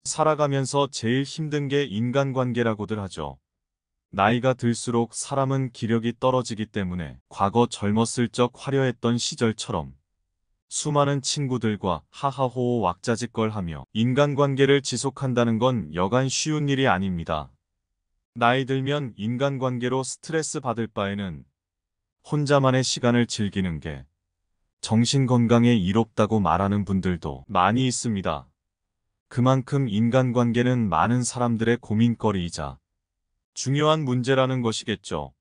살아가면서 제일 힘든 게 인간관계라고들 하죠. 나이가 들수록 사람은 기력이 떨어지기 때문에 과거 젊었을 적 화려했던 시절처럼 수많은 친구들과 하하호호 왁자지껄하며 인간관계를 지속한다는 건 여간 쉬운 일이 아닙니다. 나이 들면 인간관계로 스트레스 받을 바에는 혼자만의 시간을 즐기는 게 정신건강에 이롭다고 말하는 분들도 많이 있습니다. 그만큼 인간관계는 많은 사람들의 고민거리이자 중요한 문제라는 것이겠죠.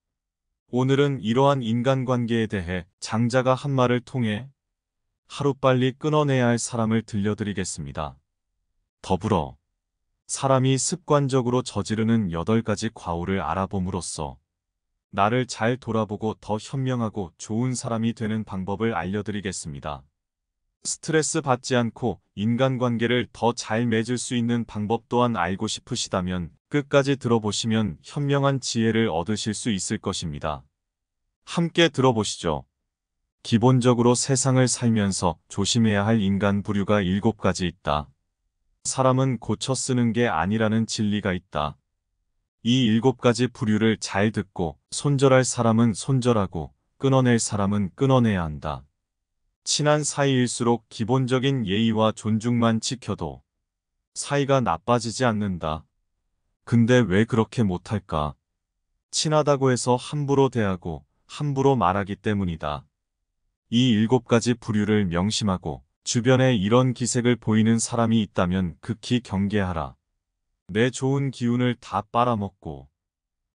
오늘은 이러한 인간관계에 대해 장자가 한 말을 통해 하루빨리 끊어내야 할 사람을 들려드리겠습니다. 더불어 사람이 습관적으로 저지르는 8가지 과오를 알아봄으로써 나를 잘 돌아보고 더 현명하고 좋은 사람이 되는 방법을 알려드리겠습니다. 스트레스 받지 않고 인간관계를 더 잘 맺을 수 있는 방법 또한 알고 싶으시다면 끝까지 들어보시면 현명한 지혜를 얻으실 수 있을 것입니다. 함께 들어보시죠. 기본적으로 세상을 살면서 조심해야 할 인간 부류가 7가지 있다. 사람은 고쳐 쓰는 게 아니라는 진리가 있다. 이 7가지 부류를 잘 듣고 손절할 사람은 손절하고 끊어낼 사람은 끊어내야 한다. 친한 사이일수록 기본적인 예의와 존중만 지켜도 사이가 나빠지지 않는다. 근데 왜 그렇게 못할까? 친하다고 해서 함부로 대하고 함부로 말하기 때문이다. 이 7가지 부류를 명심하고 주변에 이런 기색을 보이는 사람이 있다면 극히 경계하라. 내 좋은 기운을 다 빨아먹고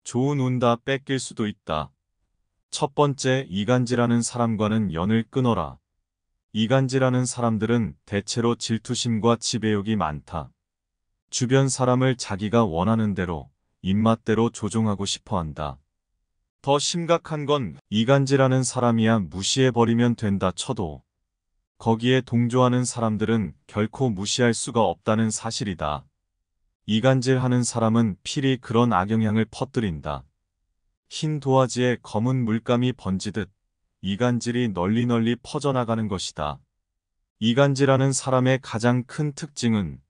좋은 운 다 뺏길 수도 있다. 첫 번째, 이간질하는 사람과는 연을 끊어라. 이간질하는 사람들은 대체로 질투심과 지배욕이 많다. 주변 사람을 자기가 원하는 대로, 입맛대로 조종하고 싶어 한다. 더 심각한 건 이간질하는 사람이야 무시해버리면 된다 쳐도 거기에 동조하는 사람들은 결코 무시할 수가 없다는 사실이다. 이간질하는 사람은 필히 그런 악영향을 퍼뜨린다. 흰 도화지에 검은 물감이 번지듯 이간질이 널리 퍼져나가는 것이다. 이간질하는 사람의 가장 큰 특징은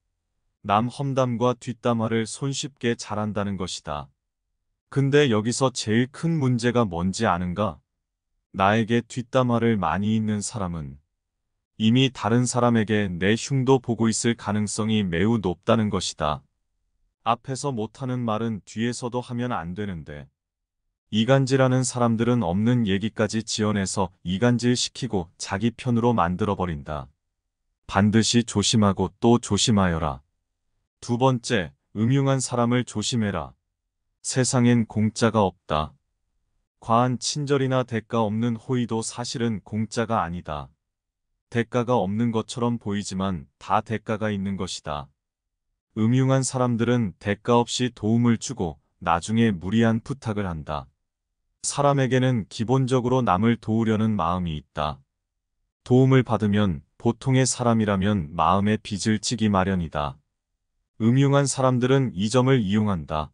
남 험담과 뒷담화를 손쉽게 잘한다는 것이다. 근데 여기서 제일 큰 문제가 뭔지 아는가? 나에게 뒷담화를 많이 읽는 사람은 이미 다른 사람에게 내 흉도 보고 있을 가능성이 매우 높다는 것이다. 앞에서 못하는 말은 뒤에서도 하면 안 되는데 이간질하는 사람들은 없는 얘기까지 지어내서 이간질시키고 자기 편으로 만들어버린다. 반드시 조심하고 또 조심하여라. 두 번째, 음흉한 사람을 조심해라. 세상엔 공짜가 없다. 과한 친절이나 대가 없는 호의도 사실은 공짜가 아니다. 대가가 없는 것처럼 보이지만 다 대가가 있는 것이다. 음흉한 사람들은 대가 없이 도움을 주고 나중에 무리한 부탁을 한다. 사람에게는 기본적으로 남을 도우려는 마음이 있다. 도움을 받으면 보통의 사람이라면 마음에 빚을 지기 마련이다. 음흉한 사람들은 이 점을 이용한다.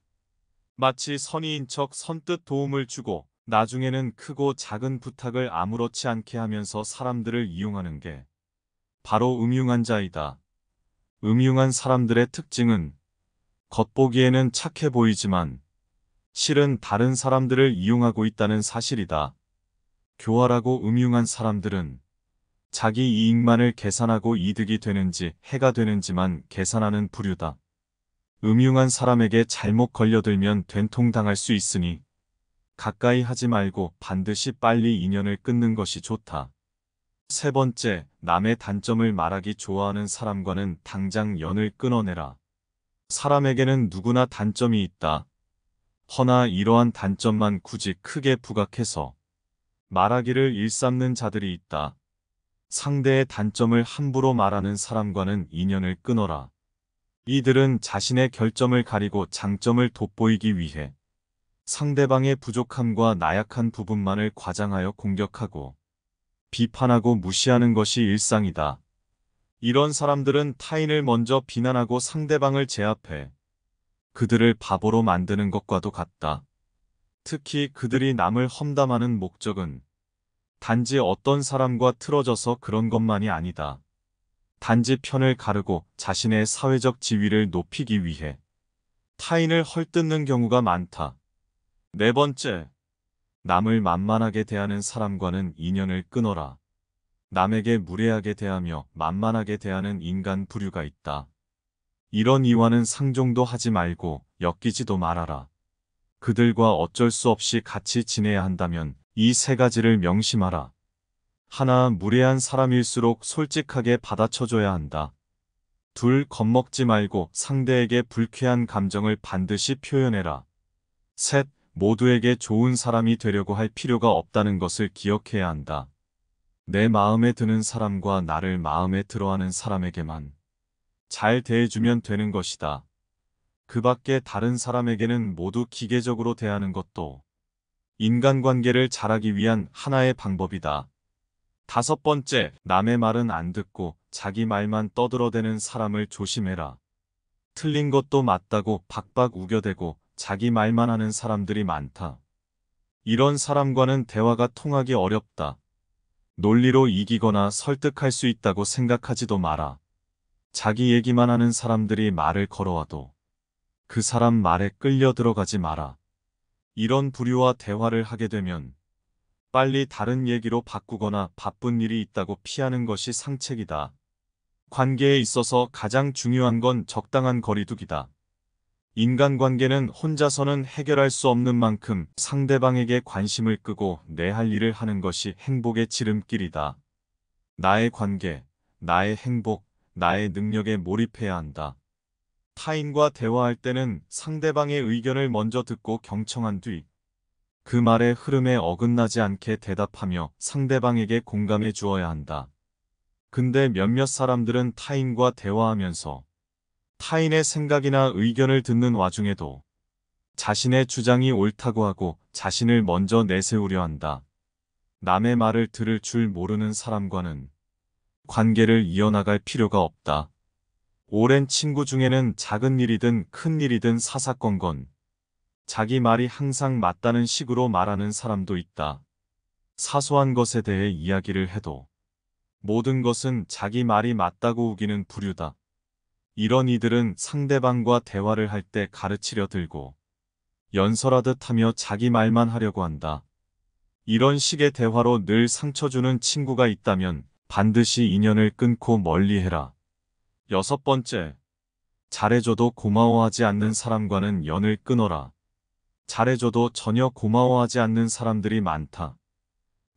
마치 선의인 척 선뜻 도움을 주고 나중에는 크고 작은 부탁을 아무렇지 않게 하면서 사람들을 이용하는 게 바로 음흉한 자이다. 음흉한 사람들의 특징은 겉보기에는 착해 보이지만 실은 다른 사람들을 이용하고 있다는 사실이다. 교활하고 음흉한 사람들은 자기 이익만을 계산하고 이득이 되는지 해가 되는지만 계산하는 부류다. 음흉한 사람에게 잘못 걸려들면 된통당할 수 있으니 가까이 하지 말고 반드시 빨리 인연을 끊는 것이 좋다. 세 번째, 남의 단점을 말하기 좋아하는 사람과는 당장 연을 끊어내라. 사람에게는 누구나 단점이 있다. 허나 이러한 단점만 굳이 크게 부각해서 말하기를 일삼는 자들이 있다. 상대의 단점을 함부로 말하는 사람과는 인연을 끊어라. 이들은 자신의 결점을 가리고 장점을 돋보이기 위해 상대방의 부족함과 나약한 부분만을 과장하여 공격하고 비판하고 무시하는 것이 일상이다. 이런 사람들은 타인을 먼저 비난하고 상대방을 제압해 그들을 바보로 만드는 것과도 같다. 특히 그들이 남을 험담하는 목적은 단지 어떤 사람과 틀어져서 그런 것만이 아니다. 단지 편을 가르고 자신의 사회적 지위를 높이기 위해 타인을 헐뜯는 경우가 많다. 네 번째, 남을 만만하게 대하는 사람과는 인연을 끊어라. 남에게 무례하게 대하며 만만하게 대하는 인간 부류가 있다. 이런 이와는 상종도 하지 말고 엮이지도 말아라. 그들과 어쩔 수 없이 같이 지내야 한다면 이 세 가지를 명심하라. 하나, 무례한 사람일수록 솔직하게 받아쳐줘야 한다. 둘, 겁먹지 말고 상대에게 불쾌한 감정을 반드시 표현해라. 셋, 모두에게 좋은 사람이 되려고 할 필요가 없다는 것을 기억해야 한다. 내 마음에 드는 사람과 나를 마음에 들어하는 사람에게만 잘 대해주면 되는 것이다. 그 밖에 다른 사람에게는 모두 기계적으로 대하는 것도 인간관계를 잘하기 위한 하나의 방법이다. 다섯 번째, 남의 말은 안 듣고 자기 말만 떠들어대는 사람을 조심해라. 틀린 것도 맞다고 박박 우겨대고 자기 말만 하는 사람들이 많다. 이런 사람과는 대화가 통하기 어렵다. 논리로 이기거나 설득할 수 있다고 생각하지도 마라. 자기 얘기만 하는 사람들이 말을 걸어와도 그 사람 말에 끌려 들어가지 마라. 이런 부류와 대화를 하게 되면 빨리 다른 얘기로 바꾸거나 바쁜 일이 있다고 피하는 것이 상책이다. 관계에 있어서 가장 중요한 건 적당한 거리두기다. 인간관계는 혼자서는 해결할 수 없는 만큼 상대방에게 관심을 끄고 내 할 일을 하는 것이 행복의 지름길이다. 나의 관계, 나의 행복, 나의 능력에 몰입해야 한다. 타인과 대화할 때는 상대방의 의견을 먼저 듣고 경청한 뒤 그 말의 흐름에 어긋나지 않게 대답하며 상대방에게 공감해 주어야 한다. 근데 몇몇 사람들은 타인과 대화하면서 타인의 생각이나 의견을 듣는 와중에도 자신의 주장이 옳다고 하고 자신을 먼저 내세우려 한다. 남의 말을 들을 줄 모르는 사람과는 관계를 이어나갈 필요가 없다. 오랜 친구 중에는 작은 일이든 큰 일이든 사사건건 자기 말이 항상 맞다는 식으로 말하는 사람도 있다. 사소한 것에 대해 이야기를 해도 모든 것은 자기 말이 맞다고 우기는 부류다. 이런 이들은 상대방과 대화를 할 때 가르치려 들고 연설하듯 하며 자기 말만 하려고 한다. 이런 식의 대화로 늘 상처 주는 친구가 있다면 반드시 인연을 끊고 멀리해라. 여섯 번째, 잘해줘도 고마워하지 않는 사람과는 연을 끊어라. 잘해줘도 전혀 고마워하지 않는 사람들이 많다.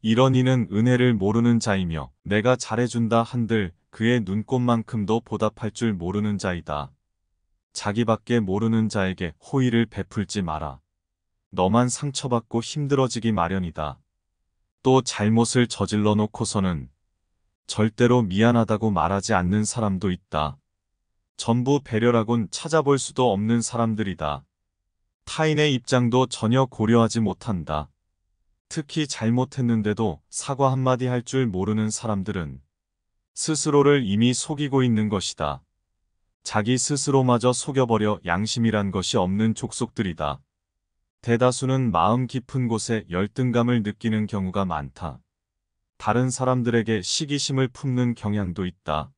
이런 이는 은혜를 모르는 자이며 내가 잘해준다 한들 그의 눈꼽만큼도 보답할 줄 모르는 자이다. 자기밖에 모르는 자에게 호의를 베풀지 마라. 너만 상처받고 힘들어지기 마련이다. 또 잘못을 저질러 놓고서는 절대로 미안하다고 말하지 않는 사람도 있다. 전부 배려라곤 찾아볼 수도 없는 사람들이다. 타인의 입장도 전혀 고려하지 못한다. 특히 잘못했는데도 사과 한마디 할 줄 모르는 사람들은 스스로를 이미 속이고 있는 것이다. 자기 스스로마저 속여버려 양심이란 것이 없는 족속들이다. 대다수는 마음 깊은 곳에 열등감을 느끼는 경우가 많다. 다른 사람들에게 시기심을 품는 경향도 있다.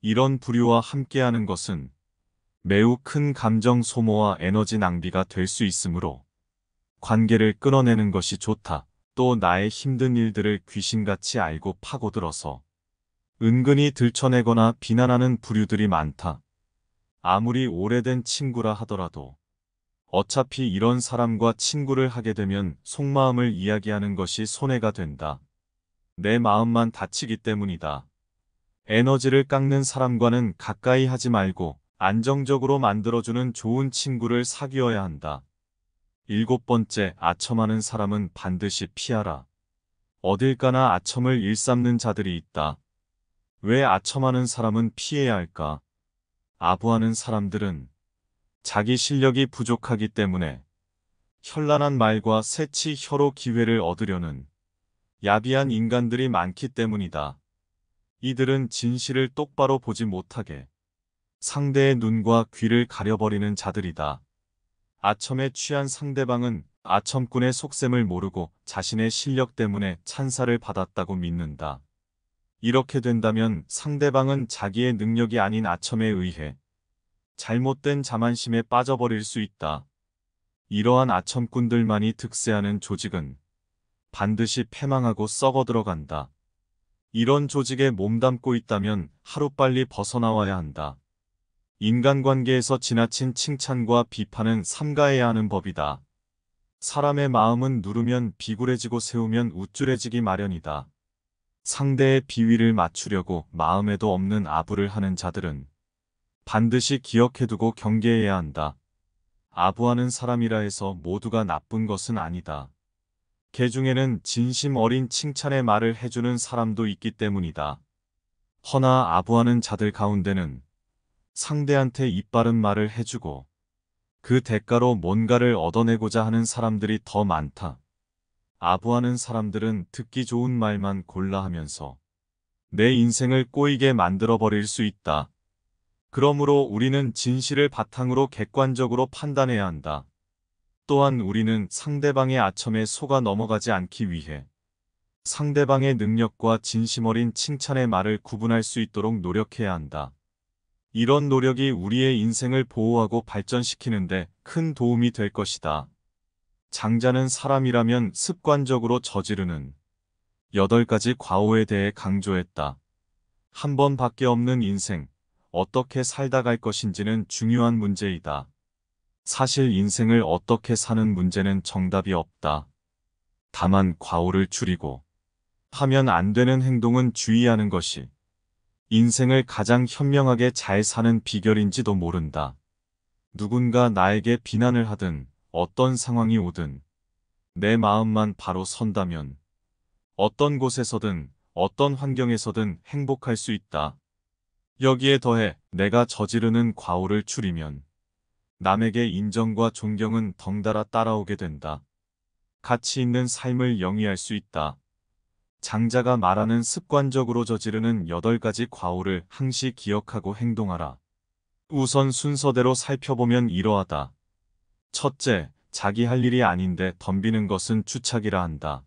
이런 부류와 함께하는 것은 매우 큰 감정 소모와 에너지 낭비가 될 수 있으므로 관계를 끊어내는 것이 좋다. 또 나의 힘든 일들을 귀신같이 알고 파고들어서 은근히 들춰내거나 비난하는 부류들이 많다. 아무리 오래된 친구라 하더라도 어차피 이런 사람과 친구를 하게 되면 속마음을 이야기하는 것이 손해가 된다. 내 마음만 다치기 때문이다. 에너지를 깎는 사람과는 가까이 하지 말고 안정적으로 만들어주는 좋은 친구를 사귀어야 한다. 일곱 번째, 아첨하는 사람은 반드시 피하라. 어딜 가나 아첨을 일삼는 자들이 있다. 왜 아첨하는 사람은 피해야 할까? 아부하는 사람들은 자기 실력이 부족하기 때문에 현란한 말과 새치 혀로 기회를 얻으려는 야비한 인간들이 많기 때문이다. 이들은 진실을 똑바로 보지 못하게 상대의 눈과 귀를 가려버리는 자들이다. 아첨에 취한 상대방은 아첨꾼의 속셈을 모르고 자신의 실력 때문에 찬사를 받았다고 믿는다. 이렇게 된다면 상대방은 자기의 능력이 아닌 아첨에 의해 잘못된 자만심에 빠져버릴 수 있다. 이러한 아첨꾼들만이 득세하는 조직은 반드시 패망하고 썩어 들어간다. 이런 조직에 몸담고 있다면 하루빨리 벗어나와야 한다. 인간관계에서 지나친 칭찬과 비판은 삼가해야 하는 법이다. 사람의 마음은 누르면 비굴해지고 세우면 우쭐해지기 마련이다. 상대의 비위를 맞추려고 마음에도 없는 아부를 하는 자들은 반드시 기억해두고 경계해야 한다. 아부하는 사람이라 해서 모두가 나쁜 것은 아니다. 개 중에는 진심 어린 칭찬의 말을 해주는 사람도 있기 때문이다. 허나 아부하는 자들 가운데는 상대한테 입바른 말을 해주고 그 대가로 뭔가를 얻어내고자 하는 사람들이 더 많다. 아부하는 사람들은 듣기 좋은 말만 골라 하면서 내 인생을 꼬이게 만들어버릴 수 있다. 그러므로 우리는 진실을 바탕으로 객관적으로 판단해야 한다. 또한 우리는 상대방의 아첨에 속아 넘어가지 않기 위해 상대방의 능력과 진심 어린 칭찬의 말을 구분할 수 있도록 노력해야 한다. 이런 노력이 우리의 인생을 보호하고 발전시키는데 큰 도움이 될 것이다. 장자는 사람이라면 습관적으로 저지르는 8가지 과오에 대해 강조했다. 한 번밖에 없는 인생, 어떻게 살다 갈 것인지는 중요한 문제이다. 사실 인생을 어떻게 사는 문제는 정답이 없다. 다만 과오를 줄이고 하면 안 되는 행동은 주의하는 것이 인생을 가장 현명하게 잘 사는 비결인지도 모른다. 누군가 나에게 비난을 하든 어떤 상황이 오든 내 마음만 바로 선다면 어떤 곳에서든 어떤 환경에서든 행복할 수 있다. 여기에 더해 내가 저지르는 과오를 줄이면 남에게 인정과 존경은 덩달아 따라오게 된다. 가치 있는 삶을 영위할 수 있다. 장자가 말하는 습관적으로 저지르는 8가지 과오를 항시 기억하고 행동하라. 우선 순서대로 살펴보면 이러하다. 첫째, 자기 할 일이 아닌데 덤비는 것은 주착이라 한다.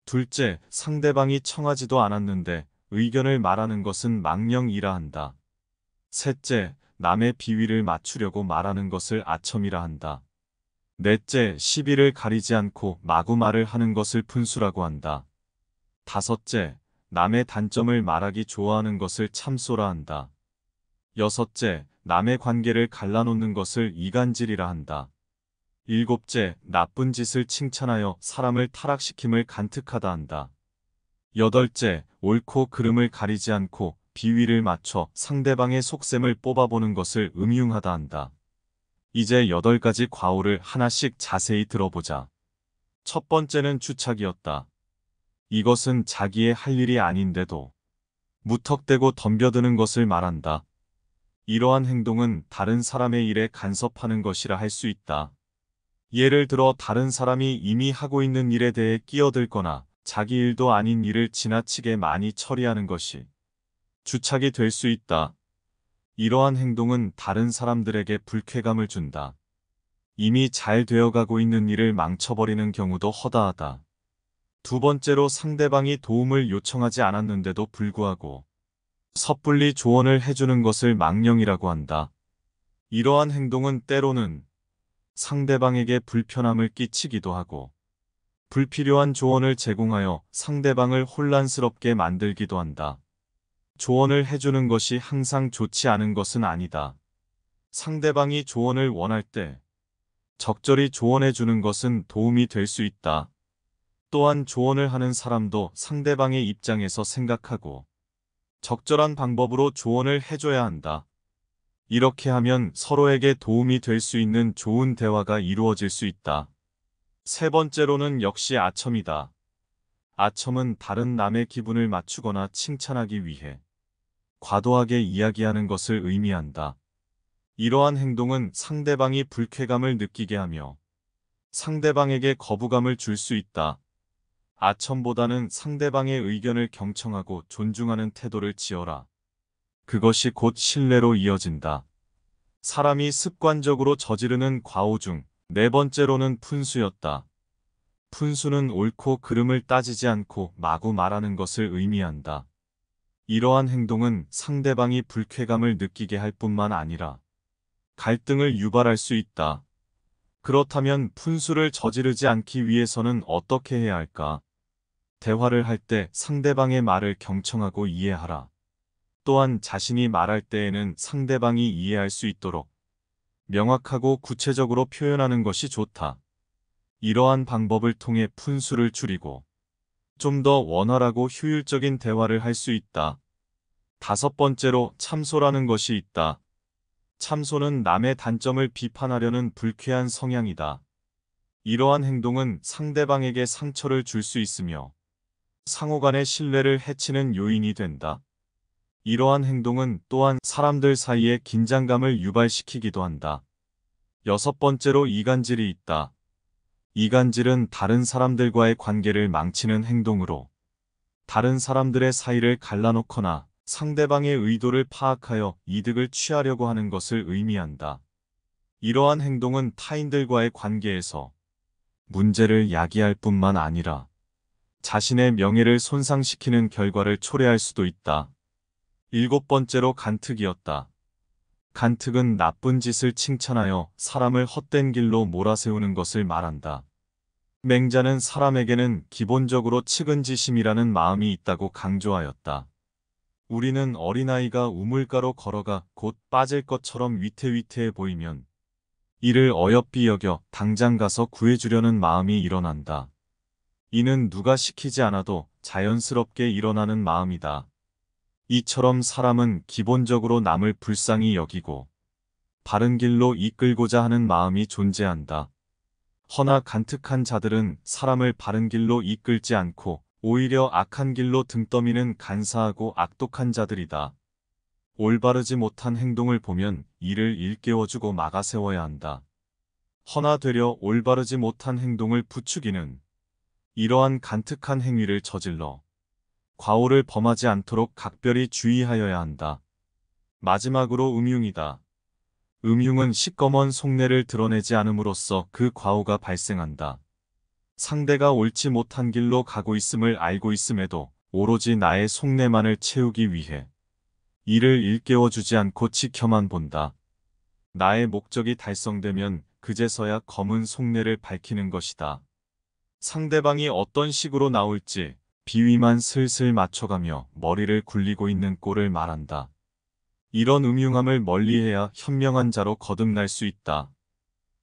둘째, 상대방이 청하지도 않았는데 의견을 말하는 것은 망령이라 한다. 셋째, 남의 비위를 맞추려고 말하는 것을 아첨이라 한다. 넷째, 시비를 가리지 않고 마구 말을 하는 것을 푼수라고 한다. 다섯째, 남의 단점을 말하기 좋아하는 것을 참소라 한다. 여섯째, 남의 관계를 갈라놓는 것을 이간질이라 한다. 일곱째, 나쁜 짓을 칭찬하여 사람을 타락시킴을 간특하다 한다. 여덟째, 옳고 그름을 가리지 않고 비위를 맞춰 상대방의 속셈을 뽑아보는 것을 음흉하다 한다. 이제 8가지 과오를 하나씩 자세히 들어보자. 첫 번째는 주착이었다. 이것은 자기의 할 일이 아닌데도 무턱대고 덤벼드는 것을 말한다. 이러한 행동은 다른 사람의 일에 간섭하는 것이라 할 수 있다. 예를 들어 다른 사람이 이미 하고 있는 일에 대해 끼어들거나 자기 일도 아닌 일을 지나치게 많이 처리하는 것이 주착이 될 수 있다. 이러한 행동은 다른 사람들에게 불쾌감을 준다. 이미 잘 되어가고 있는 일을 망쳐버리는 경우도 허다하다. 두 번째로 상대방이 도움을 요청하지 않았는데도 불구하고 섣불리 조언을 해주는 것을 망령이라고 한다. 이러한 행동은 때로는 상대방에게 불편함을 끼치기도 하고 불필요한 조언을 제공하여 상대방을 혼란스럽게 만들기도 한다. 조언을 해주는 것이 항상 좋지 않은 것은 아니다. 상대방이 조언을 원할 때 적절히 조언해주는 것은 도움이 될 수 있다. 또한 조언을 하는 사람도 상대방의 입장에서 생각하고 적절한 방법으로 조언을 해줘야 한다. 이렇게 하면 서로에게 도움이 될 수 있는 좋은 대화가 이루어질 수 있다. 세 번째로는 역시 아첨이다. 아첨은 다른 남의 기분을 맞추거나 칭찬하기 위해 과도하게 이야기하는 것을 의미한다. 이러한 행동은 상대방이 불쾌감을 느끼게 하며 상대방에게 거부감을 줄 수 있다. 아첨보다는 상대방의 의견을 경청하고 존중하는 태도를 지어라. 그것이 곧 신뢰로 이어진다. 사람이 습관적으로 저지르는 과오 중 네 번째로는 푼수였다. 푼수는 옳고 그름을 따지지 않고 마구 말하는 것을 의미한다. 이러한 행동은 상대방이 불쾌감을 느끼게 할 뿐만 아니라 갈등을 유발할 수 있다. 그렇다면 푼수를 저지르지 않기 위해서는 어떻게 해야 할까? 대화를 할 때 상대방의 말을 경청하고 이해하라. 또한 자신이 말할 때에는 상대방이 이해할 수 있도록 명확하고 구체적으로 표현하는 것이 좋다. 이러한 방법을 통해 푼수를 줄이고 좀 더 원활하고 효율적인 대화를 할 수 있다. 다섯 번째로 참소라는 것이 있다. 참소는 남의 단점을 비판하려는 불쾌한 성향이다. 이러한 행동은 상대방에게 상처를 줄 수 있으며 상호 간의 신뢰를 해치는 요인이 된다. 이러한 행동은 또한 사람들 사이에 긴장감을 유발시키기도 한다. 여섯 번째로 이간질이 있다. 이간질은 다른 사람들과의 관계를 망치는 행동으로 다른 사람들의 사이를 갈라놓거나 상대방의 의도를 파악하여 이득을 취하려고 하는 것을 의미한다. 이러한 행동은 타인들과의 관계에서 문제를 야기할 뿐만 아니라 자신의 명예를 손상시키는 결과를 초래할 수도 있다. 일곱 번째로 간특이었다. 간특은 나쁜 짓을 칭찬하여 사람을 헛된 길로 몰아세우는 것을 말한다. 맹자는 사람에게는 기본적으로 측은지심이라는 마음이 있다고 강조하였다. 우리는 어린아이가 우물가로 걸어가 곧 빠질 것처럼 위태위태해 보이면 이를 어여삐 여겨 당장 가서 구해주려는 마음이 일어난다. 이는 누가 시키지 않아도 자연스럽게 일어나는 마음이다. 이처럼 사람은 기본적으로 남을 불쌍히 여기고 바른 길로 이끌고자 하는 마음이 존재한다. 허나 간특한 자들은 사람을 바른 길로 이끌지 않고 오히려 악한 길로 등 떠미는 간사하고 악독한 자들이다. 올바르지 못한 행동을 보면 이를 일깨워주고 막아세워야 한다. 허나 되려 올바르지 못한 행동을 부추기는 이러한 간특한 행위를 저질러 과오를 범하지 않도록 각별히 주의하여야 한다. 마지막으로 음흉이다. 음흉은 시꺼먼 속내를 드러내지 않음으로써 그 과오가 발생한다. 상대가 옳지 못한 길로 가고 있음을 알고 있음에도 오로지 나의 속내만을 채우기 위해 이를 일깨워주지 않고 지켜만 본다. 나의 목적이 달성되면 그제서야 검은 속내를 밝히는 것이다. 상대방이 어떤 식으로 나올지 비위만 슬슬 맞춰가며 머리를 굴리고 있는 꼴을 말한다. 이런 음흉함을 멀리해야 현명한 자로 거듭날 수 있다.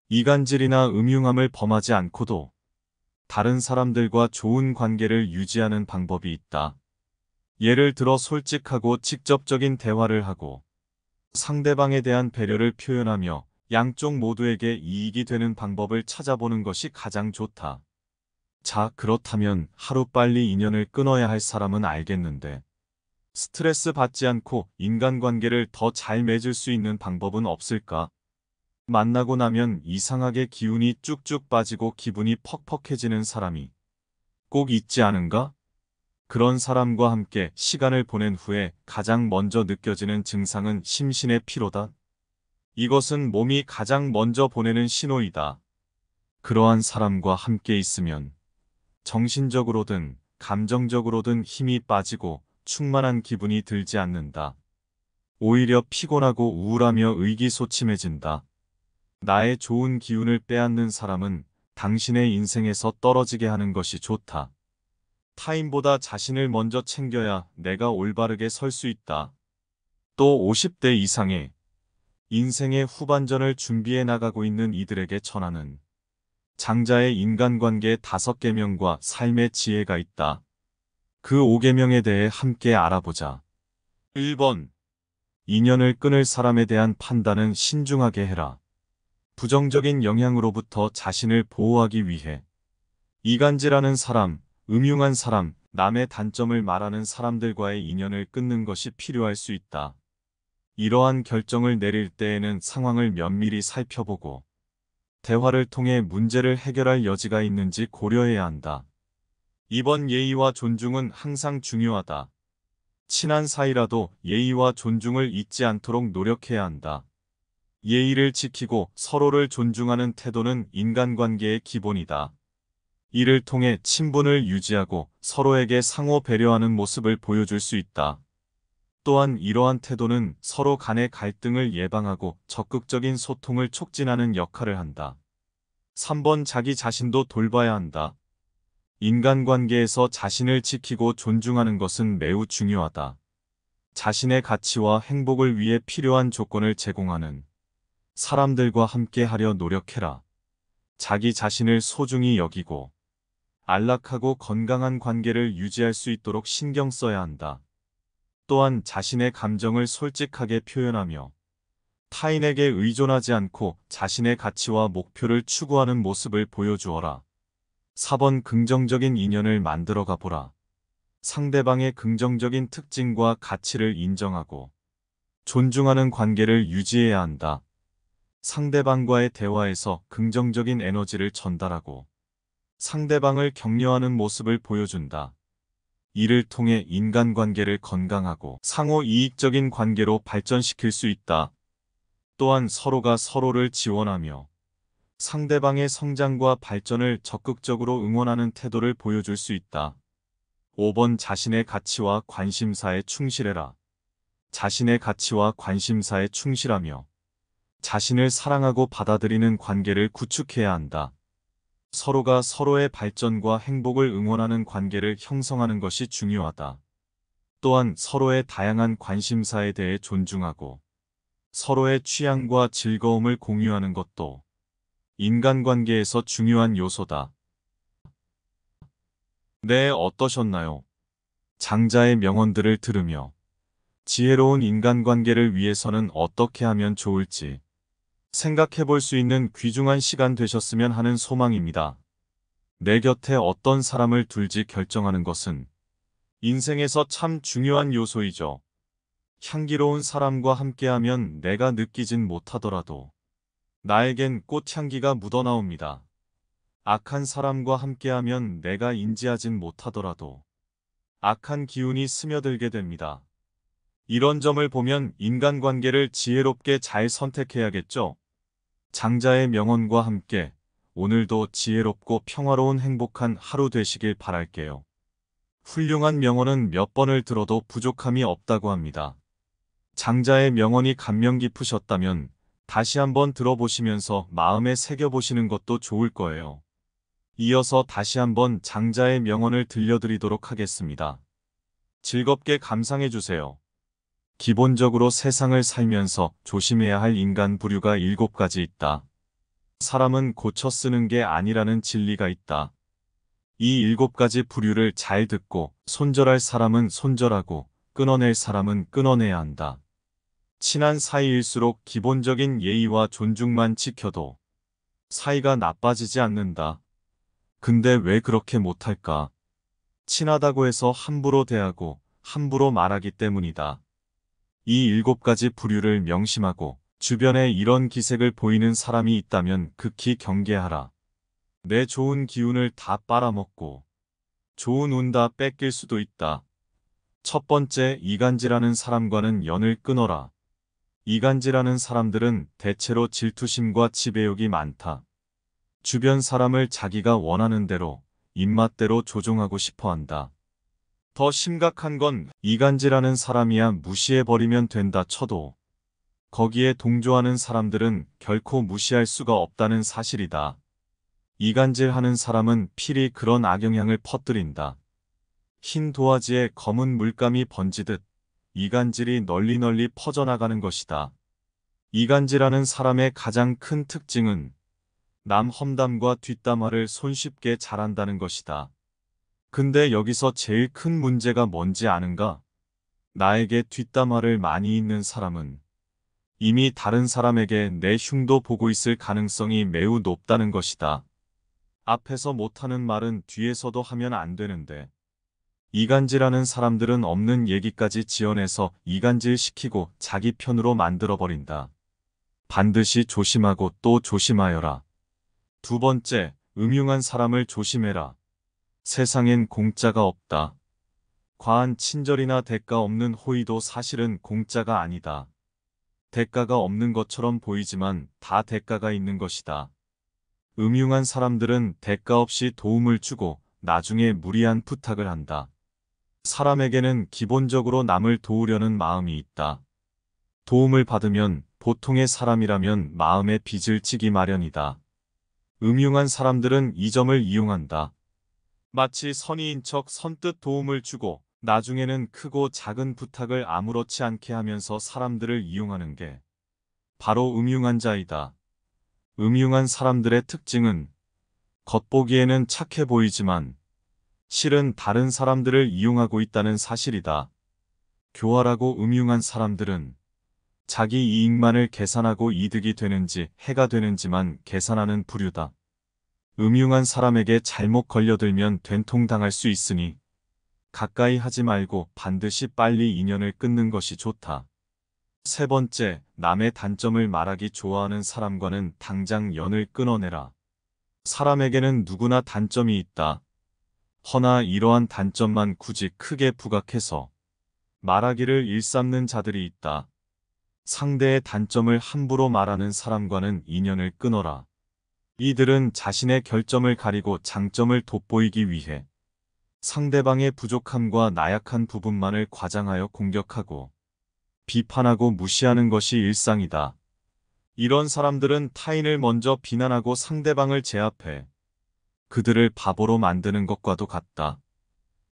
이간질이나 음흉함을 범하지 않고도 다른 사람들과 좋은 관계를 유지하는 방법이 있다. 예를 들어 솔직하고 직접적인 대화를 하고 상대방에 대한 배려를 표현하며 양쪽 모두에게 이익이 되는 방법을 찾아보는 것이 가장 좋다. 자, 그렇다면 하루빨리 인연을 끊어야 할 사람은 알겠는데 스트레스 받지 않고 인간관계를 더 잘 맺을 수 있는 방법은 없을까? 만나고 나면 이상하게 기운이 쭉쭉 빠지고 기분이 퍽퍽해지는 사람이 꼭 있지 않은가? 그런 사람과 함께 시간을 보낸 후에 가장 먼저 느껴지는 증상은 심신의 피로다. 이것은 몸이 가장 먼저 보내는 신호이다. 그러한 사람과 함께 있으면 정신적으로든 감정적으로든 힘이 빠지고 충만한 기분이 들지 않는다. 오히려 피곤하고 우울하며 의기소침해진다. 나의 좋은 기운을 빼앗는 사람은 당신의 인생에서 떨어지게 하는 것이 좋다. 타인보다 자신을 먼저 챙겨야 내가 올바르게 설 수 있다. 또 50대 이상의 인생의 후반전을 준비해 나가고 있는 이들에게 전하는 장자의 인간관계 5계명과 삶의 지혜가 있다. 그 5계명에 대해 함께 알아보자. 1번. 인연을 끊을 사람에 대한 판단은 신중하게 해라. 부정적인 영향으로부터 자신을 보호하기 위해 이간질하는 사람, 음흉한 사람, 남의 단점을 말하는 사람들과의 인연을 끊는 것이 필요할 수 있다. 이러한 결정을 내릴 때에는 상황을 면밀히 살펴보고 대화를 통해 문제를 해결할 여지가 있는지 고려해야 한다. 2번. 예의와 존중은 항상 중요하다. 친한 사이라도 예의와 존중을 잊지 않도록 노력해야 한다. 예의를 지키고 서로를 존중하는 태도는 인간관계의 기본이다. 이를 통해 친분을 유지하고 서로에게 상호 배려하는 모습을 보여줄 수 있다. 또한 이러한 태도는 서로 간의 갈등을 예방하고 적극적인 소통을 촉진하는 역할을 한다. 3번 자기 자신도 돌봐야 한다. 인간관계에서 자신을 지키고 존중하는 것은 매우 중요하다. 자신의 가치와 행복을 위해 필요한 조건을 제공하는 사람들과 함께하려 노력해라. 자기 자신을 소중히 여기고 안락하고 건강한 관계를 유지할 수 있도록 신경 써야 한다. 또한 자신의 감정을 솔직하게 표현하며 타인에게 의존하지 않고 자신의 가치와 목표를 추구하는 모습을 보여주어라. 4번 긍정적인 인연을 만들어가 보라. 상대방의 긍정적인 특징과 가치를 인정하고 존중하는 관계를 유지해야 한다. 상대방과의 대화에서 긍정적인 에너지를 전달하고 상대방을 격려하는 모습을 보여준다. 이를 통해 인간관계를 건강하고 상호 이익적인 관계로 발전시킬 수 있다. 또한 서로가 서로를 지원하며 상대방의 성장과 발전을 적극적으로 응원하는 태도를 보여줄 수 있다. 5번 자신의 가치와 관심사에 충실해라. 자신의 가치와 관심사에 충실하며 자신을 사랑하고 받아들이는 관계를 구축해야 한다. 서로가 서로의 발전과 행복을 응원하는 관계를 형성하는 것이 중요하다. 또한 서로의 다양한 관심사에 대해 존중하고 서로의 취향과 즐거움을 공유하는 것도 인간관계에서 중요한 요소다. 네, 어떠셨나요? 장자의 명언들을 들으며 지혜로운 인간관계를 위해서는 어떻게 하면 좋을지 생각해 볼 수 있는 귀중한 시간 되셨으면 하는 소망입니다. 내 곁에 어떤 사람을 둘지 결정하는 것은 인생에서 참 중요한 요소이죠. 향기로운 사람과 함께하면 내가 느끼진 못하더라도 나에겐 꽃향기가 묻어나옵니다. 악한 사람과 함께하면 내가 인지하진 못하더라도 악한 기운이 스며들게 됩니다. 이런 점을 보면 인간관계를 지혜롭게 잘 선택해야겠죠. 장자의 명언과 함께 오늘도 지혜롭고 평화로운 행복한 하루 되시길 바랄게요. 훌륭한 명언은 몇 번을 들어도 부족함이 없다고 합니다. 장자의 명언이 감명 깊으셨다면 다시 한번 들어보시면서 마음에 새겨보시는 것도 좋을 거예요. 이어서 다시 한번 장자의 명언을 들려드리도록 하겠습니다. 즐겁게 감상해주세요. 기본적으로 세상을 살면서 조심해야 할 인간 부류가 7가지 있다. 사람은 고쳐 쓰는 게 아니라는 진리가 있다. 이 7가지 부류를 잘 듣고 손절할 사람은 손절하고 끊어낼 사람은 끊어내야 한다. 친한 사이일수록 기본적인 예의와 존중만 지켜도 사이가 나빠지지 않는다. 근데 왜 그렇게 못할까? 친하다고 해서 함부로 대하고 함부로 말하기 때문이다. 이 7가지 부류를 명심하고 주변에 이런 기색을 보이는 사람이 있다면 극히 경계하라. 내 좋은 기운을 다 빨아먹고 좋은 운 다 뺏길 수도 있다. 첫 번째, 이간질하는 사람과는 연을 끊어라. 이간질하는 사람들은 대체로 질투심과 지배욕이 많다. 주변 사람을 자기가 원하는 대로 입맛대로 조종하고 싶어 한다. 더 심각한 건 이간질하는 사람이야 무시해버리면 된다 쳐도 거기에 동조하는 사람들은 결코 무시할 수가 없다는 사실이다. 이간질하는 사람은 필히 그런 악영향을 퍼뜨린다. 흰 도화지에 검은 물감이 번지듯 이간질이 널리 퍼져나가는 것이다. 이간질하는 사람의 가장 큰 특징은 남 험담과 뒷담화를 손쉽게 잘한다는 것이다. 근데 여기서 제일 큰 문제가 뭔지 아는가? 나에게 뒷담화를 많이 있는 사람은 이미 다른 사람에게 내 흉도 보고 있을 가능성이 매우 높다는 것이다. 앞에서 못하는 말은 뒤에서도 하면 안 되는데 이간질하는 사람들은 없는 얘기까지 지어내서 이간질시키고 자기 편으로 만들어버린다. 반드시 조심하고 또 조심하여라. 두 번째, 음흉한 사람을 조심해라. 세상엔 공짜가 없다. 과한 친절이나 대가 없는 호의도 사실은 공짜가 아니다. 대가가 없는 것처럼 보이지만 다 대가가 있는 것이다. 음흉한 사람들은 대가 없이 도움을 주고 나중에 무리한 부탁을 한다. 사람에게는 기본적으로 남을 도우려는 마음이 있다. 도움을 받으면 보통의 사람이라면 마음에 빚을 지기 마련이다. 음흉한 사람들은 이 점을 이용한다. 마치 선의인 척 선뜻 도움을 주고 나중에는 크고 작은 부탁을 아무렇지 않게 하면서 사람들을 이용하는 게 바로 음흉한 자이다. 음흉한 사람들의 특징은 겉보기에는 착해 보이지만 실은 다른 사람들을 이용하고 있다는 사실이다. 교활하고 음흉한 사람들은 자기 이익만을 계산하고 이득이 되는지 해가 되는지만 계산하는 부류다. 음흉한 사람에게 잘못 걸려들면 된통당할 수 있으니 가까이 하지 말고 반드시 빨리 인연을 끊는 것이 좋다. 세 번째, 남의 단점을 말하기 좋아하는 사람과는 당장 연을 끊어내라. 사람에게는 누구나 단점이 있다. 허나 이러한 단점만 굳이 크게 부각해서 말하기를 일삼는 자들이 있다. 상대의 단점을 함부로 말하는 사람과는 인연을 끊어라. 이들은 자신의 결점을 가리고 장점을 돋보이기 위해 상대방의 부족함과 나약한 부분만을 과장하여 공격하고 비판하고 무시하는 것이 일상이다. 이런 사람들은 타인을 먼저 비난하고 상대방을 제압해 그들을 바보로 만드는 것과도 같다.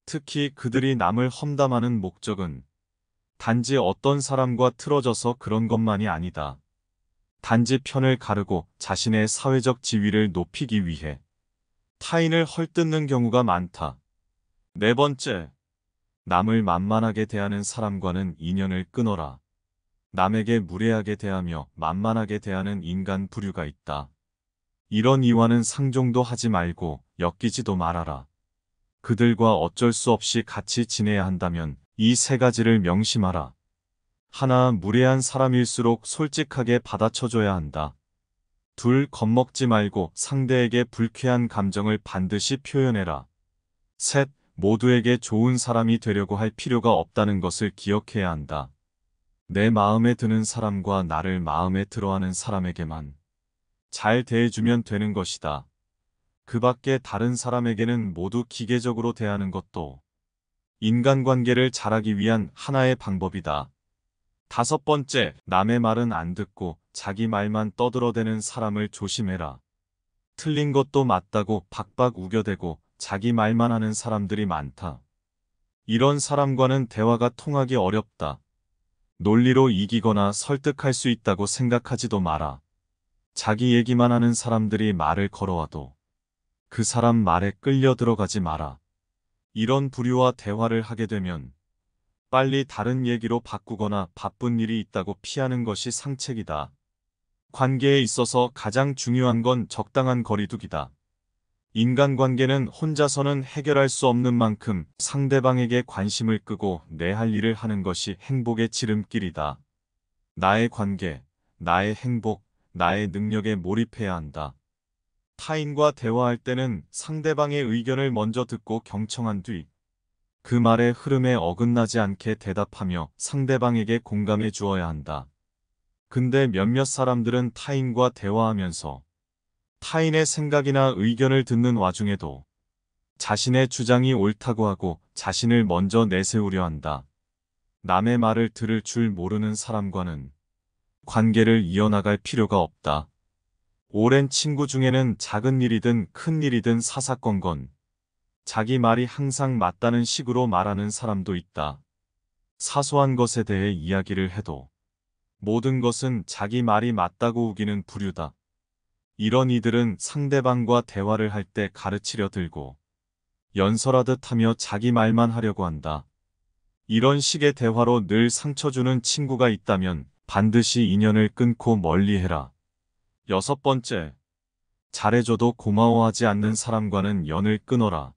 특히 그들이 남을 험담하는 목적은 단지 어떤 사람과 틀어져서 그런 것만이 아니다. 단지 편을 가르고 자신의 사회적 지위를 높이기 위해 타인을 헐뜯는 경우가 많다. 네 번째, 남을 만만하게 대하는 사람과는 인연을 끊어라. 남에게 무례하게 대하며 만만하게 대하는 인간 부류가 있다. 이런 이와는 상종도 하지 말고 엮이지도 말아라. 그들과 어쩔 수 없이 같이 지내야 한다면 이 세 가지를 명심하라. 하나, 무례한 사람일수록 솔직하게 받아쳐줘야 한다. 둘, 겁먹지 말고 상대에게 불쾌한 감정을 반드시 표현해라. 셋, 모두에게 좋은 사람이 되려고 할 필요가 없다는 것을 기억해야 한다. 내 마음에 드는 사람과 나를 마음에 들어하는 사람에게만 잘 대해주면 되는 것이다. 그 밖에 다른 사람에게는 모두 기계적으로 대하는 것도 인간관계를 잘하기 위한 하나의 방법이다. 다섯 번째, 남의 말은 안 듣고 자기 말만 떠들어대는 사람을 조심해라. 틀린 것도 맞다고 박박 우겨대고 자기 말만 하는 사람들이 많다. 이런 사람과는 대화가 통하기 어렵다. 논리로 이기거나 설득할 수 있다고 생각하지도 마라. 자기 얘기만 하는 사람들이 말을 걸어와도 그 사람 말에 끌려 들어가지 마라. 이런 부류와 대화를 하게 되면 빨리 다른 얘기로 바꾸거나 바쁜 일이 있다고 피하는 것이 상책이다. 관계에 있어서 가장 중요한 건 적당한 거리두기다. 인간관계는 혼자서는 해결할 수 없는 만큼 상대방에게 관심을 끄고 내 할 일을 하는 것이 행복의 지름길이다. 나의 관계, 나의 행복, 나의 능력에 몰입해야 한다. 타인과 대화할 때는 상대방의 의견을 먼저 듣고 경청한 뒤 그 말의 흐름에 어긋나지 않게 대답하며 상대방에게 공감해 주어야 한다. 근데 몇몇 사람들은 타인과 대화하면서 타인의 생각이나 의견을 듣는 와중에도 자신의 주장이 옳다고 하고 자신을 먼저 내세우려 한다. 남의 말을 들을 줄 모르는 사람과는 관계를 이어나갈 필요가 없다. 오랜 친구 중에는 작은 일이든 큰 일이든 사사건건 자기 말이 항상 맞다는 식으로 말하는 사람도 있다. 사소한 것에 대해 이야기를 해도 모든 것은 자기 말이 맞다고 우기는 부류다. 이런 이들은 상대방과 대화를 할 때 가르치려 들고 연설하듯 하며 자기 말만 하려고 한다. 이런 식의 대화로 늘 상처 주는 친구가 있다면 반드시 인연을 끊고 멀리해라. 여섯 번째, 잘해줘도 고마워하지 않는 사람과는 연을 끊어라.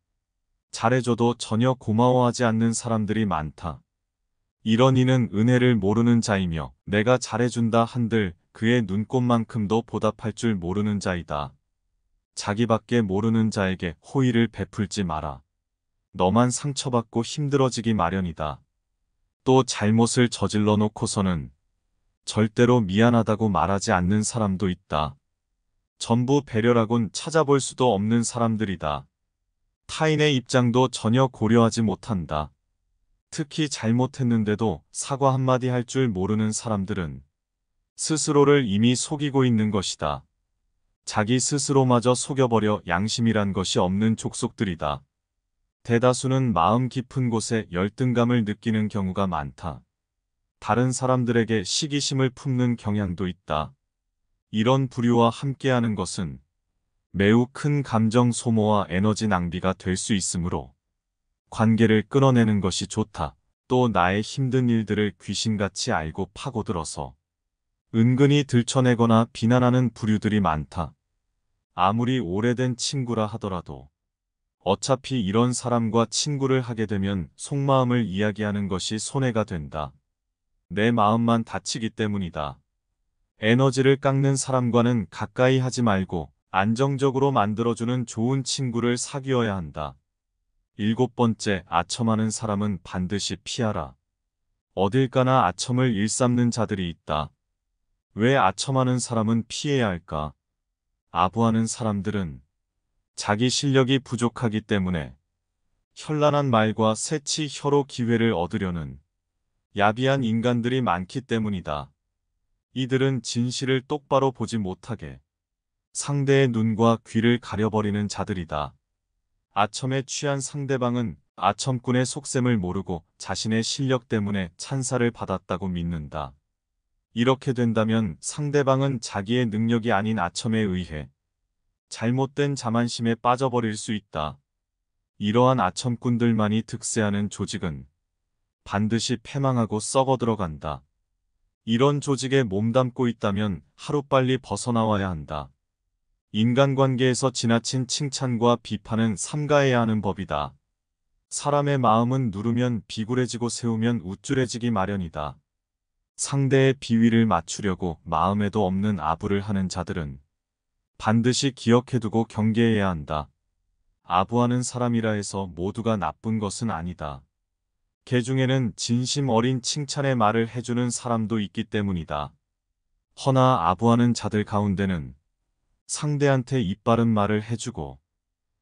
잘해줘도 전혀 고마워하지 않는 사람들이 많다. 이런 이는 은혜를 모르는 자이며 내가 잘해준다 한들 그의 눈꽃만큼도 보답할 줄 모르는 자이다. 자기밖에 모르는 자에게 호의를 베풀지 마라. 너만 상처받고 힘들어지기 마련이다. 또 잘못을 저질러 놓고서는 절대로 미안하다고 말하지 않는 사람도 있다. 전부 배려라곤 찾아볼 수도 없는 사람들이다. 타인의 입장도 전혀 고려하지 못한다. 특히 잘못했는데도 사과 한마디 할 줄 모르는 사람들은 스스로를 이미 속이고 있는 것이다. 자기 스스로마저 속여버려 양심이란 것이 없는 족속들이다. 대다수는 마음 깊은 곳에 열등감을 느끼는 경우가 많다. 다른 사람들에게 시기심을 품는 경향도 있다. 이런 부류와 함께하는 것은 매우 큰 감정 소모와 에너지 낭비가 될 수 있으므로 관계를 끊어내는 것이 좋다. 또 나의 힘든 일들을 귀신같이 알고 파고들어서 은근히 들춰내거나 비난하는 부류들이 많다. 아무리 오래된 친구라 하더라도 어차피 이런 사람과 친구를 하게 되면 속마음을 이야기하는 것이 손해가 된다. 내 마음만 다치기 때문이다. 에너지를 깎는 사람과는 가까이 하지 말고 안정적으로 만들어주는 좋은 친구를 사귀어야 한다. 7번째, 아첨하는 사람은 반드시 피하라. 어딜 가나 아첨을 일삼는 자들이 있다. 왜 아첨하는 사람은 피해야 할까? 아부하는 사람들은 자기 실력이 부족하기 때문에 현란한 말과 새치 혀로 기회를 얻으려는 야비한 인간들이 많기 때문이다. 이들은 진실을 똑바로 보지 못하게 상대의 눈과 귀를 가려버리는 자들이다. 아첨에 취한 상대방은 아첨꾼의 속셈을 모르고 자신의 실력 때문에 찬사를 받았다고 믿는다. 이렇게 된다면 상대방은 자기의 능력이 아닌 아첨에 의해 잘못된 자만심에 빠져버릴 수 있다. 이러한 아첨꾼들만이 득세하는 조직은 반드시 패망하고 썩어 들어간다. 이런 조직에 몸담고 있다면 하루빨리 벗어나와야 한다. 인간관계에서 지나친 칭찬과 비판은 삼가해야 하는 법이다. 사람의 마음은 누르면 비굴해지고 세우면 우쭐해지기 마련이다. 상대의 비위를 맞추려고 마음에도 없는 아부를 하는 자들은 반드시 기억해두고 경계해야 한다. 아부하는 사람이라 해서 모두가 나쁜 것은 아니다. 개 중에는 진심 어린 칭찬의 말을 해주는 사람도 있기 때문이다. 허나 아부하는 자들 가운데는 상대한테 입바른 말을 해주고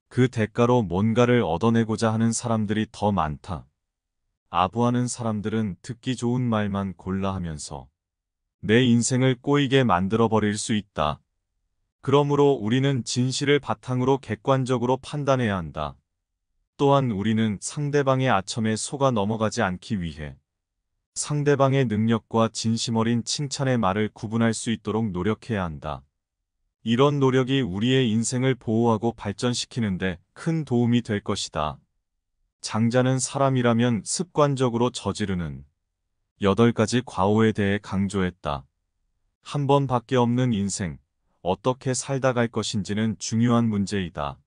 그 대가로 뭔가를 얻어내고자 하는 사람들이 더 많다. 아부하는 사람들은 듣기 좋은 말만 골라 하면서 내 인생을 꼬이게 만들어버릴 수 있다. 그러므로 우리는 진실을 바탕으로 객관적으로 판단해야 한다. 또한 우리는 상대방의 아첨에 속아 넘어가지 않기 위해 상대방의 능력과 진심 어린 칭찬의 말을 구분할 수 있도록 노력해야 한다. 이런 노력이 우리의 인생을 보호하고 발전시키는데 큰 도움이 될 것이다. 장자는 사람이라면 습관적으로 저지르는 8가지 과오에 대해 강조했다. 한 번밖에 없는 인생, 어떻게 살다 갈 것인지는 중요한 문제이다.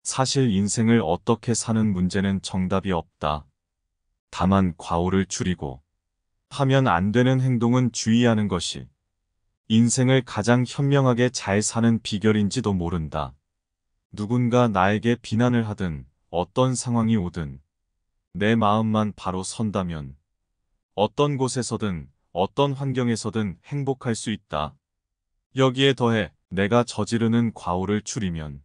사실 인생을 어떻게 사는 문제는 정답이 없다. 다만 과오를 줄이고 하면 안 되는 행동은 주의하는 것이 인생을 가장 현명하게 잘 사는 비결인지도 모른다. 누군가 나에게 비난을 하든 어떤 상황이 오든 내 마음만 바로 선다면 어떤 곳에서든 어떤 환경에서든 행복할 수 있다. 여기에 더해 내가 저지르는 과오를 줄이면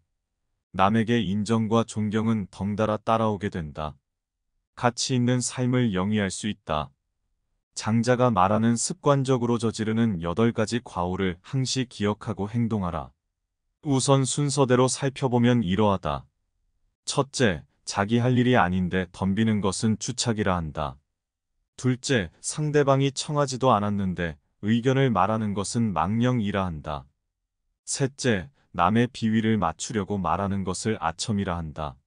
남에게 인정과 존경은 덩달아 따라오게 된다. 가치 있는 삶을 영위할 수 있다. 장자가 말하는 습관적으로 저지르는 8가지 과오를 항시 기억하고 행동하라. 우선 순서대로 살펴보면 이러하다. 첫째, 자기 할 일이 아닌데 덤비는 것은 주착이라 한다. 둘째, 상대방이 청하지도 않았는데 의견을 말하는 것은 망령이라 한다. 셋째, 남의 비위를 맞추려고 말하는 것을 아첨이라 한다.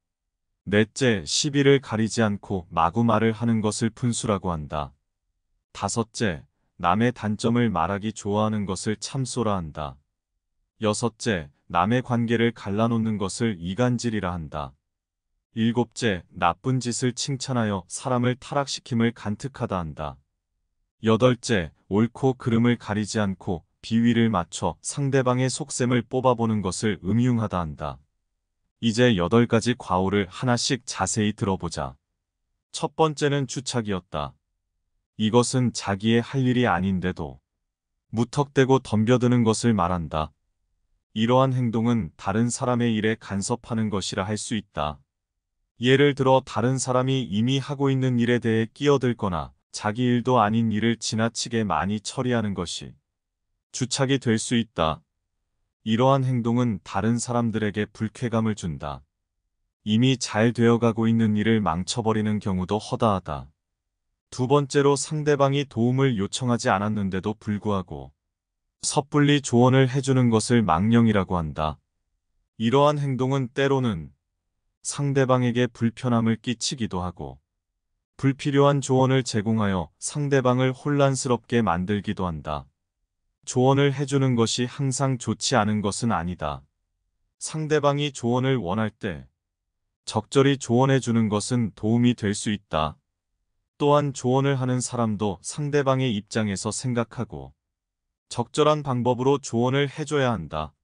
넷째, 시비를 가리지 않고 마구 말을 하는 것을 푼수라고 한다. 다섯째, 남의 단점을 말하기 좋아하는 것을 참소라 한다. 여섯째, 남의 관계를 갈라놓는 것을 이간질이라 한다. 일곱째, 나쁜 짓을 칭찬하여 사람을 타락시킴을 간특하다 한다. 여덟째, 옳고 그름을 가리지 않고 비위를 맞춰 상대방의 속셈을 뽑아보는 것을 음흉하다 한다. 이제 8가지 과오를 하나씩 자세히 들어보자. 첫 번째는 주착이었다. 이것은 자기의 할 일이 아닌데도 무턱대고 덤벼드는 것을 말한다. 이러한 행동은 다른 사람의 일에 간섭하는 것이라 할 수 있다. 예를 들어 다른 사람이 이미 하고 있는 일에 대해 끼어들거나 자기 일도 아닌 일을 지나치게 많이 처리하는 것이 주착이 될 수 있다. 이러한 행동은 다른 사람들에게 불쾌감을 준다. 이미 잘 되어가고 있는 일을 망쳐버리는 경우도 허다하다. 두 번째로 상대방이 도움을 요청하지 않았는데도 불구하고 섣불리 조언을 해주는 것을 망령이라고 한다. 이러한 행동은 때로는 상대방에게 불편함을 끼치기도 하고 불필요한 조언을 제공하여 상대방을 혼란스럽게 만들기도 한다. 조언을 해주는 것이 항상 좋지 않은 것은 아니다. 상대방이 조언을 원할 때 적절히 조언해주는 것은 도움이 될 수 있다. 또한 조언을 하는 사람도 상대방의 입장에서 생각하고 적절한 방법으로 조언을 해줘야 한다.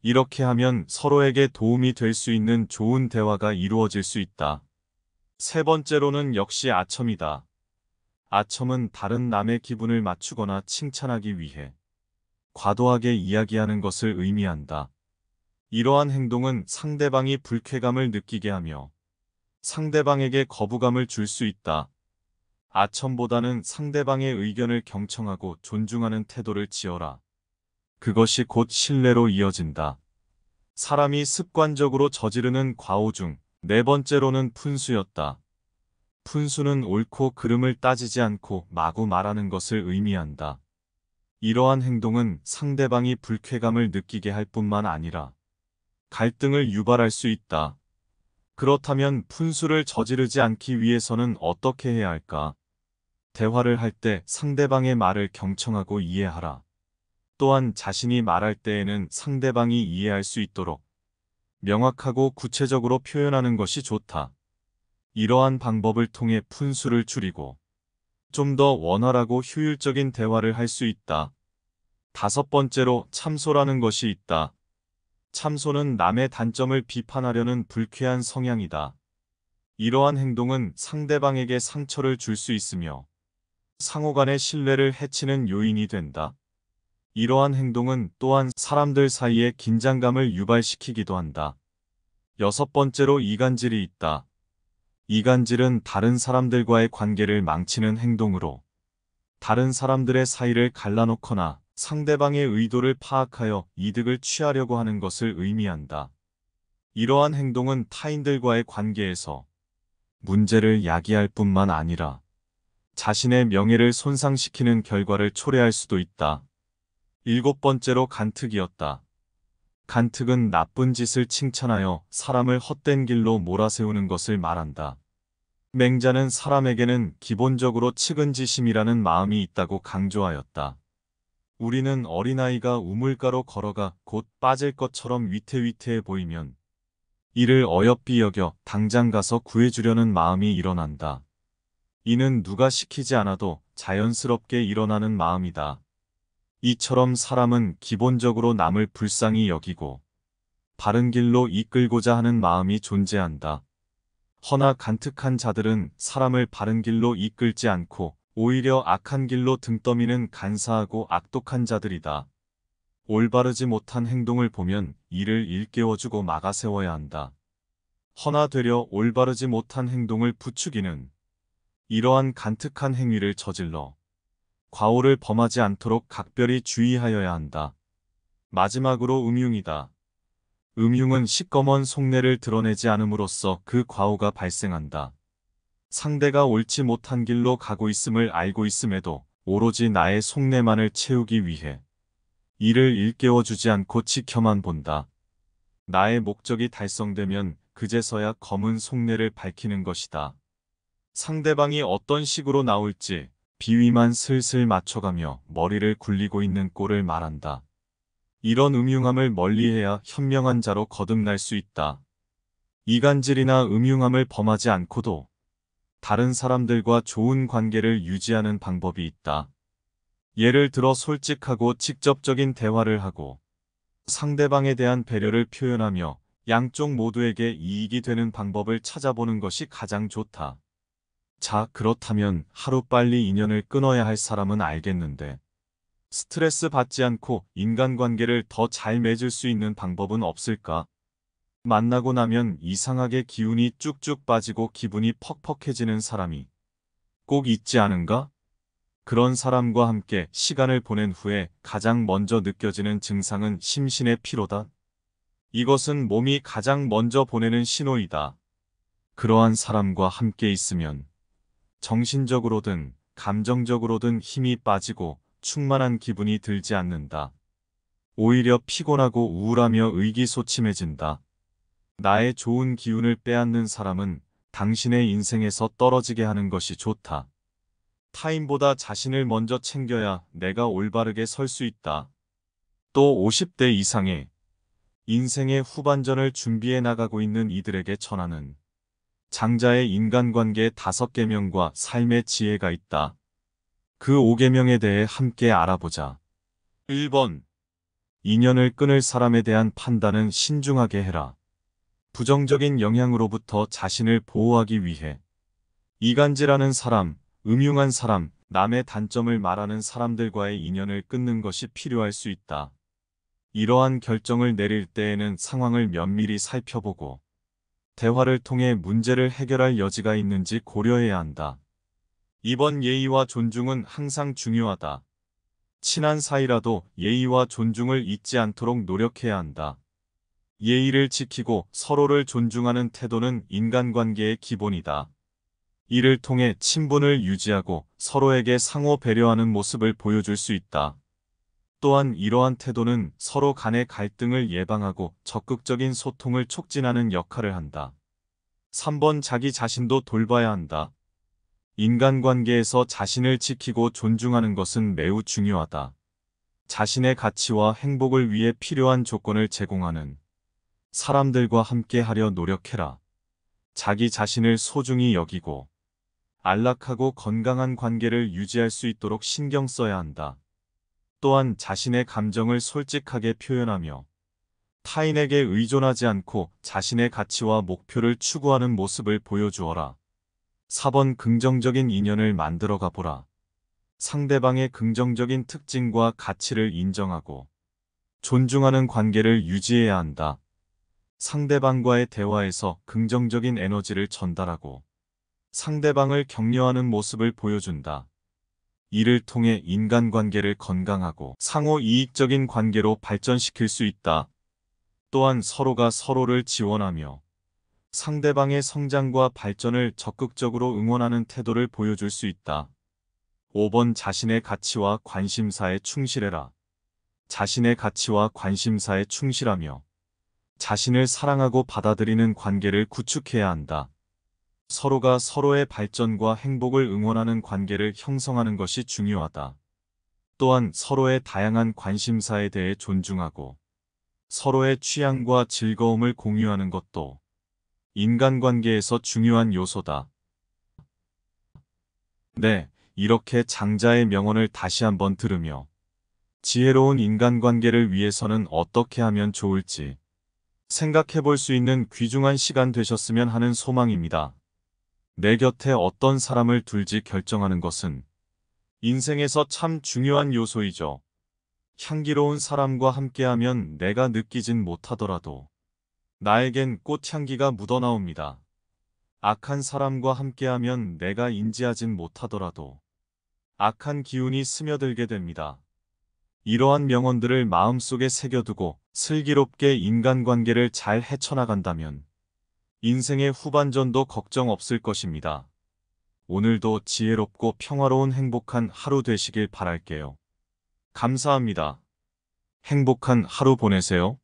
이렇게 하면 서로에게 도움이 될 수 있는 좋은 대화가 이루어질 수 있다. 세 번째로는 역시 아첨이다. 아첨은 다른 남의 기분을 맞추거나 칭찬하기 위해 과도하게 이야기하는 것을 의미한다. 이러한 행동은 상대방이 불쾌감을 느끼게 하며 상대방에게 거부감을 줄 수 있다. 아첨보다는 상대방의 의견을 경청하고 존중하는 태도를 지어라. 그것이 곧 신뢰로 이어진다. 사람이 습관적으로 저지르는 과오 중 네 번째로는 푼수였다. 푼수는 옳고 그름을 따지지 않고 마구 말하는 것을 의미한다. 이러한 행동은 상대방이 불쾌감을 느끼게 할 뿐만 아니라 갈등을 유발할 수 있다. 그렇다면 푼수를 저지르지 않기 위해서는 어떻게 해야 할까? 대화를 할 때 상대방의 말을 경청하고 이해하라. 또한 자신이 말할 때에는 상대방이 이해할 수 있도록 명확하고 구체적으로 표현하는 것이 좋다. 이러한 방법을 통해 푼수를 줄이고 좀 더 원활하고 효율적인 대화를 할 수 있다. 다섯 번째로 참소라는 것이 있다. 참소는 남의 단점을 비판하려는 불쾌한 성향이다. 이러한 행동은 상대방에게 상처를 줄 수 있으며 상호 간의 신뢰를 해치는 요인이 된다. 이러한 행동은 또한 사람들 사이에 긴장감을 유발시키기도 한다. 여섯 번째로 이간질이 있다. 이간질은 다른 사람들과의 관계를 망치는 행동으로 다른 사람들의 사이를 갈라놓거나 상대방의 의도를 파악하여 이득을 취하려고 하는 것을 의미한다. 이러한 행동은 타인들과의 관계에서 문제를 야기할 뿐만 아니라 자신의 명예를 손상시키는 결과를 초래할 수도 있다. 일곱 번째로 간특이었다. 간특은 나쁜 짓을 칭찬하여 사람을 헛된 길로 몰아세우는 것을 말한다. 맹자는 사람에게는 기본적으로 측은지심이라는 마음이 있다고 강조하였다. 우리는 어린아이가 우물가로 걸어가 곧 빠질 것처럼 위태위태해 보이면 이를 어여삐 여겨 당장 가서 구해주려는 마음이 일어난다. 이는 누가 시키지 않아도 자연스럽게 일어나는 마음이다. 이처럼 사람은 기본적으로 남을 불쌍히 여기고 바른 길로 이끌고자 하는 마음이 존재한다. 허나 간특한 자들은 사람을 바른 길로 이끌지 않고 오히려 악한 길로 등 떠미는 간사하고 악독한 자들이다. 올바르지 못한 행동을 보면 이를 일깨워주고 막아세워야 한다. 허나 되려 올바르지 못한 행동을 부추기는 이러한 간특한 행위를 저질러 과오를 범하지 않도록 각별히 주의하여야 한다. 마지막으로 음흉이다. 음흉은 시꺼먼 속내를 드러내지 않음으로써 그 과오가 발생한다. 상대가 옳지 못한 길로 가고 있음을 알고 있음에도 오로지 나의 속내만을 채우기 위해 이를 일깨워주지 않고 지켜만 본다. 나의 목적이 달성되면 그제서야 검은 속내를 밝히는 것이다. 상대방이 어떤 식으로 나올지 비위만 슬슬 맞춰가며 머리를 굴리고 있는 꼴을 말한다. 이런 음흉함을 멀리해야 현명한 자로 거듭날 수 있다. 이간질이나 음흉함을 범하지 않고도 다른 사람들과 좋은 관계를 유지하는 방법이 있다. 예를 들어 솔직하고 직접적인 대화를 하고 상대방에 대한 배려를 표현하며 양쪽 모두에게 이익이 되는 방법을 찾아보는 것이 가장 좋다. 자, 그렇다면 하루빨리 인연을 끊어야 할 사람은 알겠는데 스트레스 받지 않고 인간관계를 더 잘 맺을 수 있는 방법은 없을까? 만나고 나면 이상하게 기운이 쭉쭉 빠지고 기분이 퍽퍽해지는 사람이 꼭 있지 않은가? 그런 사람과 함께 시간을 보낸 후에 가장 먼저 느껴지는 증상은 심신의 피로다. 이것은 몸이 가장 먼저 보내는 신호이다. 그러한 사람과 함께 있으면 정신적으로든 감정적으로든 힘이 빠지고 충만한 기분이 들지 않는다. 오히려 피곤하고 우울하며 의기소침해진다. 나의 좋은 기운을 빼앗는 사람은 당신의 인생에서 떨어지게 하는 것이 좋다. 타인보다 자신을 먼저 챙겨야 내가 올바르게 설 수 있다. 또 50대 이상의 인생의 후반전을 준비해 나가고 있는 이들에게 전하는 장자의 인간관계 5계명과 삶의 지혜가 있다. 그 5계명에 대해 함께 알아보자. 1번. 인연을 끊을 사람에 대한 판단은 신중하게 해라. 부정적인 영향으로부터 자신을 보호하기 위해 이간질하는 사람, 음흉한 사람, 남의 단점을 말하는 사람들과의 인연을 끊는 것이 필요할 수 있다. 이러한 결정을 내릴 때에는 상황을 면밀히 살펴보고 대화를 통해 문제를 해결할 여지가 있는지 고려해야 한다. 2번. 예의와 존중은 항상 중요하다. 친한 사이라도 예의와 존중을 잊지 않도록 노력해야 한다. 예의를 지키고 서로를 존중하는 태도는 인간관계의 기본이다. 이를 통해 친분을 유지하고 서로에게 상호 배려하는 모습을 보여줄 수 있다. 또한 이러한 태도는 서로 간의 갈등을 예방하고 적극적인 소통을 촉진하는 역할을 한다. 3번. 자기 자신도 돌봐야 한다. 인간관계에서 자신을 지키고 존중하는 것은 매우 중요하다. 자신의 가치와 행복을 위해 필요한 조건을 제공하는 사람들과 함께 하려 노력해라. 자기 자신을 소중히 여기고 안락하고 건강한 관계를 유지할 수 있도록 신경 써야 한다. 또한 자신의 감정을 솔직하게 표현하며 타인에게 의존하지 않고 자신의 가치와 목표를 추구하는 모습을 보여주어라. 4번. 긍정적인 인연을 만들어가 보라. 상대방의 긍정적인 특징과 가치를 인정하고 존중하는 관계를 유지해야 한다. 상대방과의 대화에서 긍정적인 에너지를 전달하고 상대방을 격려하는 모습을 보여준다. 이를 통해 인간관계를 건강하고 상호 이익적인 관계로 발전시킬 수 있다. 또한 서로가 서로를 지원하며 상대방의 성장과 발전을 적극적으로 응원하는 태도를 보여줄 수 있다. 5번. 자신의 가치와 관심사에 충실해라. 자신의 가치와 관심사에 충실하며 자신을 사랑하고 받아들이는 관계를 구축해야 한다. 서로가 서로의 발전과 행복을 응원하는 관계를 형성하는 것이 중요하다. 또한 서로의 다양한 관심사에 대해 존중하고 서로의 취향과 즐거움을 공유하는 것도 인간관계에서 중요한 요소다. 네, 이렇게 장자의 명언을 다시 한번 들으며 지혜로운 인간관계를 위해서는 어떻게 하면 좋을지 생각해 볼 수 있는 귀중한 시간 되셨으면 하는 소망입니다. 내 곁에 어떤 사람을 둘지 결정하는 것은 인생에서 참 중요한 요소이죠. 향기로운 사람과 함께하면 내가 느끼진 못하더라도 나에겐 꽃향기가 묻어나옵니다. 악한 사람과 함께하면 내가 인지하진 못하더라도 악한 기운이 스며들게 됩니다. 이러한 명언들을 마음속에 새겨두고 슬기롭게 인간관계를 잘 헤쳐나간다면 인생의 후반전도 걱정 없을 것입니다. 오늘도 지혜롭고 평화로운 행복한 하루 되시길 바랄게요. 감사합니다. 행복한 하루 보내세요.